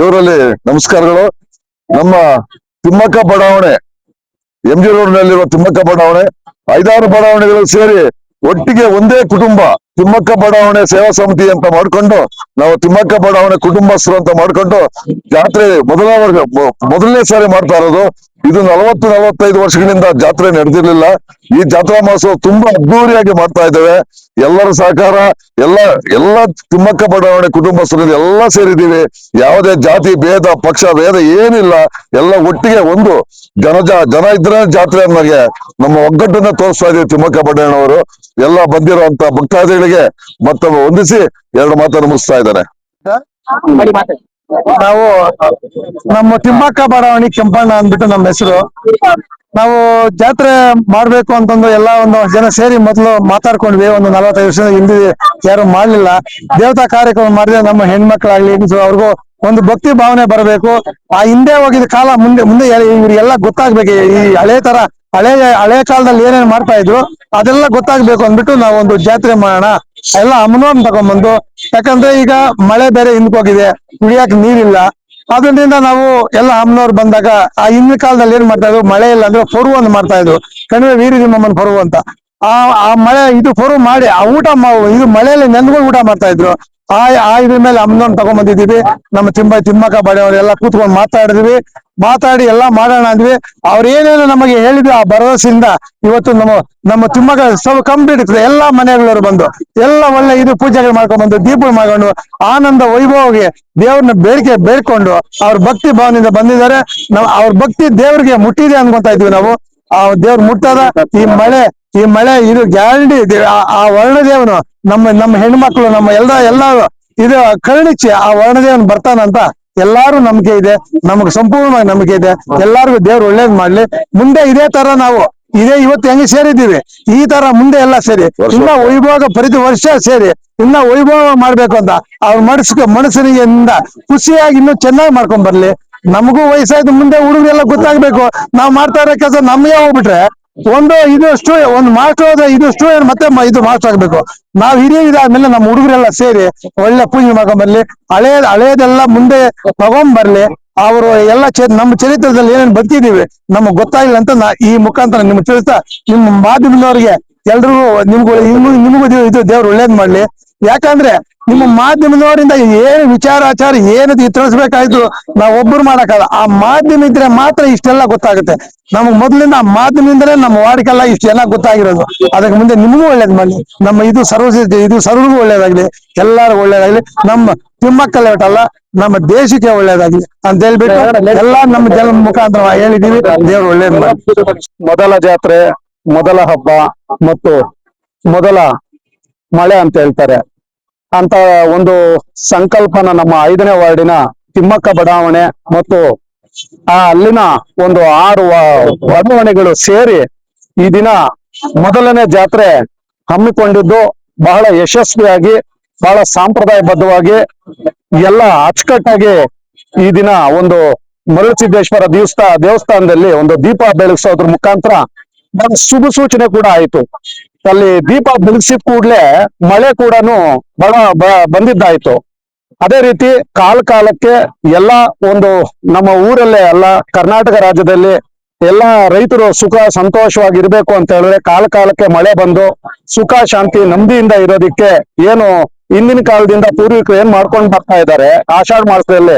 ದೇವರಲ್ಲಿ ನಮಸ್ಕಾರಗಳು. ನಮ್ಮ ತಿಮ್ಮಕ್ಕ ಬಡಾವಣೆ, MG ರೋಡ್ನಲ್ಲಿರುವ ತಿಮ್ಮಕ್ಕ ಬಡಾವಣೆ 5-6 ಬಡಾವಣೆಗಳು ಸೇರಿ ಒಟ್ಟಿಗೆ ಒಂದೇ ಕುಟುಂಬ ತಿಮ್ಮಕ್ಕ ಬಡಾವಣೆ ಸೇವಾ ಸಮಿತಿ ಅಂತ ಮಾಡ್ಕೊಂಡು ನಾವು ತಿಮ್ಮಕ್ಕ ಬಡಾವಣೆ ಕುಟುಂಬಸ್ಥರು ಅಂತ ಮಾಡ್ಕೊಂಡು ಜಾತ್ರೆ ಮೊದಲನೇ ಸಾರಿ ಮಾಡ್ತಾ ಇರೋದು. ಇದು 40-45 ವರ್ಷಗಳಿಂದ ಜಾತ್ರೆ ನಡೆದಿರ್ಲಿಲ್ಲ. ಈ ಜಾತ್ರಾ ಮಹೋತ್ಸವ ತುಂಬಾ ಅದ್ದೂರಿಯಾಗಿ ಮಾಡ್ತಾ ಇದ್ದೇವೆ. ಎಲ್ಲರ ಸಹಕಾರ, ಎಲ್ಲ ತಿಮ್ಮಕ್ಕ ಬಡಾವಣೆ ಕುಟುಂಬಸ್ಥರು ಎಲ್ಲ ಸೇರಿದ್ದೀವಿ. ಯಾವುದೇ ಜಾತಿ ಭೇದ ಪಕ್ಷ ಭೇದ ಏನಿಲ್ಲ, ಎಲ್ಲ ಒಟ್ಟಿಗೆ ಒಂದು ಜನ ಇದ್ರೆ ಜಾತ್ರೆ ಅನ್ನೋಗೆ ನಮ್ಮ ಒಗ್ಗಟ್ಟನ್ನ ತೋರಿಸ್ತಾ ಇದೀವಿ. ತಿಮ್ಮಕ್ಕ ಬಡಾವಣೆಯವರು ಎಲ್ಲ ಬಂದಿರುವಂತ ಭಕ್ತಾದಿಗಳಿಗೆ ಮತ್ತೊಮ್ಮೆ ಹೊಂದಿಸಿ 2 ಮಾತನ್ನು ಮುಗಿಸ್ತಾ ಇದ್ದಾರೆ. ನಾವು ನಮ್ಮ ತಿಮ್ಮಕ್ಕ ಬಡಾವಣೆ ಕೆಂಪಣ್ಣ ಅಂದ್ಬಿಟ್ಟು ನಮ್ಮ ಹೆಸರು. ನಾವು ಜಾತ್ರೆ ಮಾಡ್ಬೇಕು ಅಂತಂದು ಒಂದು ಜನ ಸೇರಿ ಮೊದಲು ಮಾತಾಡ್ಕೊಂಡ್ವಿ. ಒಂದು 45 ವರ್ಷದ ಹಿಂದೆ ಯಾರು ಮಾಡ್ಲಿಲ್ಲ. ದೇವತಾ ಕಾರ್ಯಕ್ರಮ ಮಾಡಿದ್ರೆ ನಮ್ಮ ಹೆಣ್ಮಕ್ಳಾಗ್ಲಿ ಅವ್ರಿಗೂ ಒಂದು ಭಕ್ತಿ ಭಾವನೆ ಬರಬೇಕು. ಆ ಹಿಂದೆ ಹೋಗಿದ ಕಾಲ ಮುಂದೆ ಇವ್ರಿಗೆಲ್ಲ ಗೊತ್ತಾಗ್ಬೇಕು. ಈ ಹಳೆ ಕಾಲದಲ್ಲಿ ಏನೇನ್ ಮಾಡ್ತಾ ಇದ್ರು ಅದೆಲ್ಲ ಗೊತ್ತಾಗ್ಬೇಕು ಅಂದ್ಬಿಟ್ಟು ನಾವು ಒಂದು ಜಾತ್ರೆ ಮಾಡೋಣ, ಎಲ್ಲ ಅಮ್ಮನವ್ರನ್ನ ತಗೊಂಡ್ಬಂದು. ಯಾಕಂದ್ರೆ ಈಗ ಮಳೆ ಬೇರೆ ಹಿಂದ್ಕೋಗಿದೆ, ಕುಡಿಯಕ್ ನೀರಿಲ್ಲ. ಅದರಿಂದ ನಾವು ಎಲ್ಲ ಅಮ್ಮನವ್ರು ಬಂದಾಗ ಆ ಹಿಂದಿನ ಕಾಲದಲ್ಲಿ ಏನ್ ಮಾಡ್ತಾ ಇದ್ರು, ಮಳೆ ಇಲ್ಲ ಅಂದ್ರೆ ಫೊರು ಅಂತ ಮಾಡ್ತಾ ಇದ್ರು, ಕಣಿವೆ ವೀರದಿಮ್ಮಮ್ಮನ ಫೊರು ಅಂತ. ಆ ಮಳೆ ಇದು ಫೊರು ಮಾಡಿ ಆ ಇದು ಮಳೆಯಲ್ಲಿ ನೆಂದ್ಕೊಂಡು ಊಟ ಮಾಡ್ತಾ ಇದ್ರು. ಇದ್ರ ಮೇಲೆ ಅಮ್ಮನವ್ರನ್ನ ತಗೊಂಡ್ಬಂದಿದೀವಿ. ನಮ್ಮ ತಿಮ್ಮಕ್ಕ ಬಡಾವಣೆ ಎಲ್ಲ ಕೂತ್ಕೊಂಡು ಮಾತಾಡಿ ಎಲ್ಲ ಮಾಡೋಣ ಅಂದ್ವಿ. ಅವ್ರ ಏನೇನು ನಮಗೆ ಹೇಳಿದ್ರು ಆ ಭರವಸೆಯಿಂದ ಇವತ್ತು ನಮ್ಮ ತಿಮ್ಮಕ್ಕ ಸ್ವಲ್ಪ ಕಂಪ್ಲೀಟ್ ಇರ್ತದೆ. ಎಲ್ಲಾ ಮನೆಗಳವರು ಬಂದು ಎಲ್ಲ ಒಳ್ಳೆ ಇದು ಪೂಜೆಗಳು ಮಾಡ್ಕೊಂಡು ಬಂದು ದೀಪಗಳು ಮಾಡ್ಕೊಂಡು ಆನಂದ ವೈಭವಗೆ ದೇವ್ರನ್ನ ಬೇಡ್ಕೊಂಡು ಅವ್ರ ಭಕ್ತಿ ಭಾವನೆಯಿಂದ ಬಂದಿದ್ದಾರೆ. ಅವ್ರ ಭಕ್ತಿ ದೇವ್ರಿಗೆ ಮುಟ್ಟಿದೆ ಅನ್ಕೊಂತ ಇದ್ವಿ ನಾವು. ಆ ದೇವ್ರ ಮುಟ್ಟದ ಈ ಮಳೆ ಇದು ಗ್ಯಾರಂಟಿ. ಆ ವರ್ಣದೇವನು ನಮ್ಮ ಹೆಣ್ಮಕ್ಳು ನಮ್ಮ ಎಲ್ಲ ಇದು ಕರುಣಿಸಿ ಆ ವರ್ಣದೇವನ್ ಬರ್ತಾನಂತ ಎಲ್ಲಾರು ನಂಬಿಕೆ ಇದೆ. ನಮಗ್ ಸಂಪೂರ್ಣವಾಗಿ ನಂಬಿಕೆ ಇದೆ. ಎಲ್ಲಾರ್ಗು ದೇವ್ರು ಒಳ್ಳೇದ್ ಮಾಡ್ಲಿ. ಮುಂದೆ ಇದೇ ತರ ನಾವು ಇವತ್ತು ಹೆಂಗೆ ಸೇರಿದ್ದೀವಿ ಈ ತರ ಮುಂದೆ ಎಲ್ಲ ಸೇರಿ ಇನ್ನ ವೈಭವ ಪ್ರತಿ ವರ್ಷ ಸೇರಿ ಇನ್ನ ವೈಭವ ಮಾಡ್ಬೇಕು ಅಂತ ಅವ್ರ ಮನಸ್ಸಿನಿಂದ ಖುಷಿಯಾಗಿ ಇನ್ನೂ ಚೆನ್ನಾಗಿ ಮಾಡ್ಕೊಂಡ್ ಬರ್ಲಿ. ನಮಗೂ ವಯಸ್ಸಾಯ್ತು, ಮುಂದೆ ಹುಡುಗರೆಲ್ಲ ಗೊತ್ತಾಗ್ಬೇಕು. ನಾವ್ ಮಾಡ್ತಾ ಇರೋ ಕೆಲಸ ನಮಗೆ ಹೋಗ್ಬಿಟ್ರೆ ಒಂದು ಮಾಸ್ಟರ್ ಇದು ಸ್ಟೂಡೆಂಟ್ ಮತ್ತೆ ಇದು ಮಾಸ್ಟರ್ ಆಗ್ಬೇಕು. ನಾವ್ ಹಿರಿಯದಾದ್ಮೇಲೆ ನಮ್ಮ ಹುಡುಗರೆಲ್ಲ ಸೇರಿ ಒಳ್ಳೆ ಪೂಜೆ ಮಾಡ್ಕೊಂಡ್ ಬರ್ಲಿ. ಹಳೇದೆಲ್ಲ ಮುಂದೆ ತಗೊಂಡ್ ಬರ್ಲಿ. ಅವರು ಎಲ್ಲ ನಮ್ಮ ಚರಿತ್ರದಲ್ಲಿ ಏನೇನು ಬದುಕಿದೀವಿ ನಮಗ್ ಗೊತ್ತಾಗಿಲ್ಲ ಅಂತ ಈ ಮುಖಾಂತರ ನಿಮ್ಗೆ ತಿಳಿಸ್ತಾ, ನಿಮ್ಮ ಮಾಧ್ಯಮದವ್ರಿಗೆ ಎಲ್ರಿಗೂ ನಿಮಗೂ ಇದು ದೇವ್ರು ಒಳ್ಳೇದ್ ಮಾಡ್ಲಿ. ಯಾಕಂದ್ರೆ ನಿಮ್ಮ ಮಾಧ್ಯಮದವರಿಂದ ಏನು ವಿಚಾರಾಚಾರ ಏನು ತಿಳಿಸ್ಬೇಕಾಯ್ತು ನಾವ್ ಒಬ್ಬರು ಮಾಡಕ್ಕಾಗಲ್ಲ. ಆ ಮಾಧ್ಯಮ ಇದ್ರೆ ಮಾತ್ರ ಇಷ್ಟೆಲ್ಲ ಗೊತ್ತಾಗುತ್ತೆ. ನಮಗ್ ಮೊದ್ಲಿಂದ ಆ ಮಾಧ್ಯಮದಿಂದಲೇ ನಮ್ಮ ವಾಡಿಕೆಲ್ಲ ಇಷ್ಟು ಚೆನ್ನಾಗಿ ಗೊತ್ತಾಗಿರೋದು. ಅದಕ್ಕೆ ಮುಂದೆ ನಿಮಗೂ ಒಳ್ಳೇದ್ ಮಾಡ್ಲಿ. ನಮ್ಮ ಇದು ಸರ್ವರಿಗೂ ಒಳ್ಳೇದಾಗ್ಲಿ, ಎಲ್ಲರಿಗೂ ಒಳ್ಳೇದಾಗ್ಲಿ. ನಮ್ಮ ತಿಮ್ಮಕ್ಕ ಲೇಟಲ್ಲ, ನಮ್ಮ ದೇಶಕ್ಕೆ ಒಳ್ಳೇದಾಗ್ಲಿ ಅಂತ ಹೇಳ್ಬಿಟ್ಟು ಎಲ್ಲಾ ನಮ್ಮ ಜನ ಮುಖಾಂತರ ಹೇಳಿದೀವಿ. ದೇವ್ರು ಒಳ್ಳೇದ್ ಮಾಡಿ. ಮೊದಲ ಜಾತ್ರೆ, ಮೊದಲ ಹಬ್ಬ ಮತ್ತು ಮೊದಲ ಮಳೆ ಅಂತ ಹೇಳ್ತಾರೆ ಅಂತ ಒಂದು ಸಂಕಲ್ಪನ ನಮ್ಮ 5ನೇ ವಾರ್ಡಿನ ತಿಮ್ಮಕ್ಕ ಬಡಾವಣೆ ಮತ್ತು ಅಲ್ಲಿನ ಒಂದು 6 ಬಡಾವಣೆಗಳು ಸೇರಿ ಈ ದಿನ ಮೊದಲನೇ ಜಾತ್ರೆ ಹಮ್ಮಿಕೊಂಡಿದ್ದು ಬಹಳ ಯಶಸ್ವಿಯಾಗಿ, ಬಹಳ ಸಾಂಪ್ರದಾಯಬದ್ಧವಾಗಿ, ಎಲ್ಲ ಅಚ್ಚುಕಟ್ಟಾಗಿ ಈ ದಿನ ಒಂದು ಮರಳುಸಿದ್ದೇಶ್ವರ ದೇವಸ್ಥಾನದಲ್ಲಿ ಒಂದು ದೀಪ ಬೆಳಗಿಸೋದ್ರ ಮುಖಾಂತರ ಶುಭ ಸೂಚನೆ ಕೂಡ ಆಯ್ತು. ಅಲ್ಲಿ ದೀಪ ಬೆಳಗಿಸಿದ ಕೂಡ್ಲೆ ಮಳೆ ಕೂಡ ಬಂದಿದ್ದಾಯ್ತು. ಅದೇ ರೀತಿ ಕಾಲಕ್ಕೆ ಎಲ್ಲಾ ಒಂದು ನಮ್ಮ ಊರಲ್ಲೇ ಅಲ್ಲ ಕರ್ನಾಟಕ ರಾಜ್ಯದಲ್ಲಿ ಎಲ್ಲಾ ರೈತರು ಸುಖ ಸಂತೋಷವಾಗಿರ್ಬೇಕು ಅಂತ ಹೇಳಿದ್ರೆ ಕಾಲಕ್ಕೆ ಮಳೆ ಬಂದು ಸುಖ ಶಾಂತಿ ನೆಮ್ಮದಿಯಿಂದ ಇರೋದಿಕ್ಕೆ ಏನು ಹಿಂದಿನ ಕಾಲದಿಂದ ಪೂರ್ವಿಕರು ಏನ್ ಮಾಡ್ಕೊಂಡು ಬರ್ತಾ ಇದ್ದಾರೆ, ಆಷಾಢ ಮಾಸದಲ್ಲಿ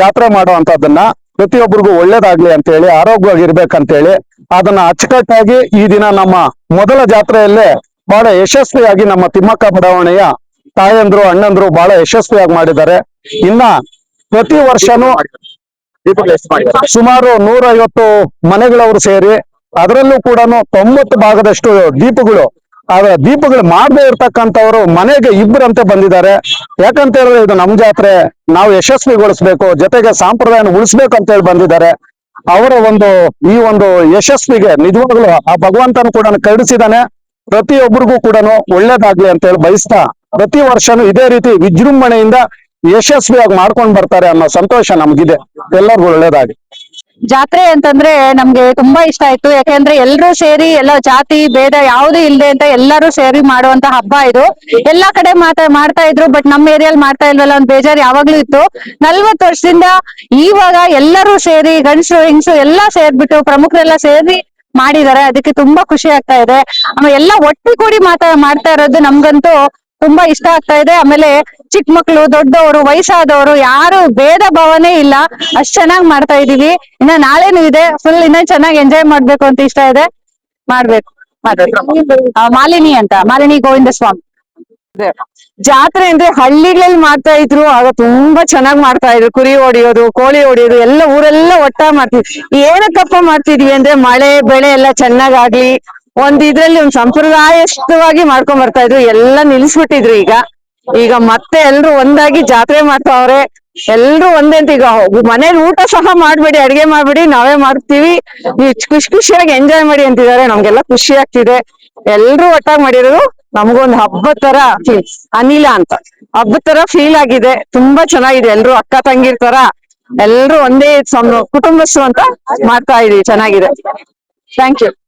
ಜಾತ್ರೆ ಮಾಡುವಂತದನ್ನ ಪ್ರತಿಯೊಬ್ಬರಿಗೂ ಒಳ್ಳೇದಾಗ್ಲಿ ಅಂತ ಹೇಳಿ, ಆರೋಗ್ಯವಾಗಿರ್ಬೇಕಂತ ಹೇಳಿ ಅದನ್ನ ಅಚ್ಚುಕಟ್ಟಾಗಿ ಈ ದಿನ ನಮ್ಮ ಮೊದಲ ಜಾತ್ರೆಯಲ್ಲೇ ಬಹಳ ಯಶಸ್ವಿಯಾಗಿ ನಮ್ಮ ತಿಮ್ಮಕ್ಕ ಬಡಾವಣೆಯ ತಾಯಂದ್ರು ಅಣ್ಣಂದ್ರು ಬಹಳ ಯಶಸ್ವಿಯಾಗಿ ಮಾಡಿದ್ದಾರೆ. ಇನ್ನ ಪ್ರತಿ ವರ್ಷನೂ ಸುಮಾರು 150 ಮನೆಗಳವರು ಸೇರಿ ಅದರಲ್ಲೂ ಕೂಡ 90 ಭಾಗದಷ್ಟು ದೀಪಗಳು ಮಾಡದೇ ಇರ್ತಕ್ಕಂಥವ್ರು ಮನೆಗೆ 2 ಅಂತೆ ಬಂದಿದ್ದಾರೆ. ಯಾಕಂತ ಹೇಳಿದ್ರೆ ಇದು ನಮ್ ಜಾತ್ರೆ, ನಾವು ಯಶಸ್ವಿಗೊಳಿಸ್ಬೇಕು, ಜೊತೆಗೆ ಸಂಪ್ರದಾಯನ ಉಳಿಸ್ಬೇಕು ಅಂತ ಹೇಳಿ ಬಂದಿದ್ದಾರೆ. ಅವರ ಈ ಒಂದು ಯಶಸ್ವಿಗೆ ನಿಜವಾಗ್ಲೂ ಆ ಭಗವಂತನ ಕೂಡ ಕರುಣಿಸಿದಾನೆ. ಪ್ರತಿಯೊಬ್ಬರಿಗೂ ಕೂಡ ಒಳ್ಳೇದಾಗ್ಲಿ ಅಂತ ಹೇಳಿ ಬಯಸ್ತಾ ಪ್ರತಿ ವರ್ಷನೂ ಇದೇ ರೀತಿ ವಿಜೃಂಭಣೆಯಿಂದ ಯಶಸ್ವಿಯಾಗಿ ಮಾಡ್ಕೊಂಡು ಬರ್ತಾರೆ ಅನ್ನೋ ಸಂತೋಷ ನಮ್ಗಿದೆ. ಎಲ್ಲರಿಗೂ ಒಳ್ಳೇದಾಗಿ. ಜಾತ್ರೆ ಅಂತಂದ್ರೆ ನಮ್ಗೆ ತುಂಬಾ ಇಷ್ಟ ಆಯ್ತು. ಯಾಕೆಂದ್ರೆ ಎಲ್ರೂ ಸೇರಿ ಎಲ್ಲ ಜಾತಿ ಭೇದ ಯಾವ್ದು ಇಲ್ದೆ ಅಂತ ಎಲ್ಲರೂ ಸೇರಿ ಮಾಡುವಂತ ಹಬ್ಬ ಇದು. ಎಲ್ಲಾ ಕಡೆ ಮಾಡ್ತಾ ಇದ್ರು, ಬಟ್ ನಮ್ಮ ಏರಿಯಲ್ಲಿ ಮಾಡ್ತಾ ಇಲ್ವಲ್ಲ ಒಂದ್ ಬೇಜಾರ್ ಯಾವಾಗ್ಲೂ ಇತ್ತು. 40 ವರ್ಷದಿಂದ ಇವಾಗ ಎಲ್ಲರೂ ಸೇರಿ ಗಂಡಸರು ಹೆಂಗಸರು ಎಲ್ಲಾ ಸೇರ್ಬಿಟ್ಟು ಪ್ರಮುಖರೆಲ್ಲ ಸೇರಿ ಮಾಡಿದ್ದಾರೆ. ಅದಕ್ಕೆ ತುಂಬಾ ಖುಷಿ ಆಗ್ತಾ ಇದೆ. ಆಮೇಲೆ ಎಲ್ಲ ಒಟ್ಟಿಗೂಡಿ ಮಾಡ್ತಾ ಇರೋದು ನಮ್ಗಂತೂ ತುಂಬಾ ಇಷ್ಟ ಆಗ್ತಾ ಇದೆ. ಆಮೇಲೆ ಚಿಕ್ಕ ಮಕ್ಳು ದೊಡ್ಡವರು ವಯಸ್ಸಾದವರು ಯಾರು ಭೇದ ಭಾವನೆ ಇಲ್ಲ, ಅಷ್ಟ್ ಚೆನ್ನಾಗ್ ಮಾಡ್ತಾ ಇದೀವಿ. ಇನ್ನ ನಾಳೆನೂ ಇದೆ, ಫುಲ್ ಇನ್ನ ಚೆನ್ನಾಗಿ ಎಂಜಾಯ್ ಮಾಡ್ಬೇಕು ಅಂತ ಇಷ್ಟ ಇದೆ. ಮಾಡ್ಬೇಕು. ಮಾಲಿನಿ ಅಂತ, ಮಾಲಿನಿ ಗೋವಿಂದ ಸ್ವಾಮಿ ಜಾತ್ರೆ ಅಂದ್ರೆ ಹಳ್ಳಿಗಳಲ್ಲಿ ಮಾಡ್ತಾ ಇದ್ರು. ಆಗ ತುಂಬಾ ಚೆನ್ನಾಗ್ ಮಾಡ್ತಾ ಇದ್ರು. ಕುರಿ ಹೊಡಿಯೋದು, ಕೋಳಿ ಹೊಡಿಯೋದು ಎಲ್ಲ ಊರೆಲ್ಲ ಒಟ್ಟಾಗಿ ಮಾಡ್ತಿದ್ವಿ. ಏನಕ್ಕಪ್ಪ ಮಾಡ್ತಿದ್ವಿ ಅಂದ್ರೆ ಮಳೆ ಬೆಳೆ ಎಲ್ಲ ಚೆನ್ನಾಗಾಗ್ಲಿ, ಇದ್ರಲ್ಲಿ ಒಂದ್ ಸಂಪ್ರದಾಯಸ್ಥವಾಗಿ ಮಾಡ್ಕೊಂಡ್ ಬರ್ತಾ ಇದ್ರು. ಎಲ್ಲ ನಿಲ್ಸ್ಬಿಟ್ಟಿದ್ರು. ಈಗ ಮತ್ತೆ ಎಲ್ರು ಒಂದಾಗಿ ಜಾತ್ರೆ ಮಾಡ್ತಾವ್ರೆ. ಎಲ್ರು ಒಂದೇ ಅಂತ. ಈಗ ಮನೇಲಿ ಊಟ ಸಹ ಮಾಡ್ಬೇಡಿ, ಅಡ್ಗೆ ಮಾಡ್ಬೇಡಿ, ನಾವೇ ಮಾಡ್ತೀವಿ, ನೀವು ಖುಷಿಯಾಗಿ ಎಂಜಾಯ್ ಮಾಡಿ ಅಂತಿದ್ದಾರೆ. ನಮ್ಗೆಲ್ಲ ಖುಷಿ ಆಗ್ತಿದೆ. ಎಲ್ರು ಒಟ್ಟಾಗಿ ಮಾಡಿರೋದು ನಮಗೊಂದು ಹಬ್ಬದ ತರ ಅನಿಲ ಅಂತ ಹಬ್ಬದ ತರ ಫೀಲ್ ಆಗಿದೆ. ತುಂಬಾ ಚೆನ್ನಾಗಿದೆ. ಎಲ್ರು ಅಕ್ಕ ತಂಗಿರ್ ತರ ಎಲ್ರು ಒಂದೇ ಕುಟುಂಬಸ್ಥರು ಅಂತ ಮಾಡ್ತಾ ಇದೀವಿ. ಚೆನ್ನಾಗಿದೆ. Thank you.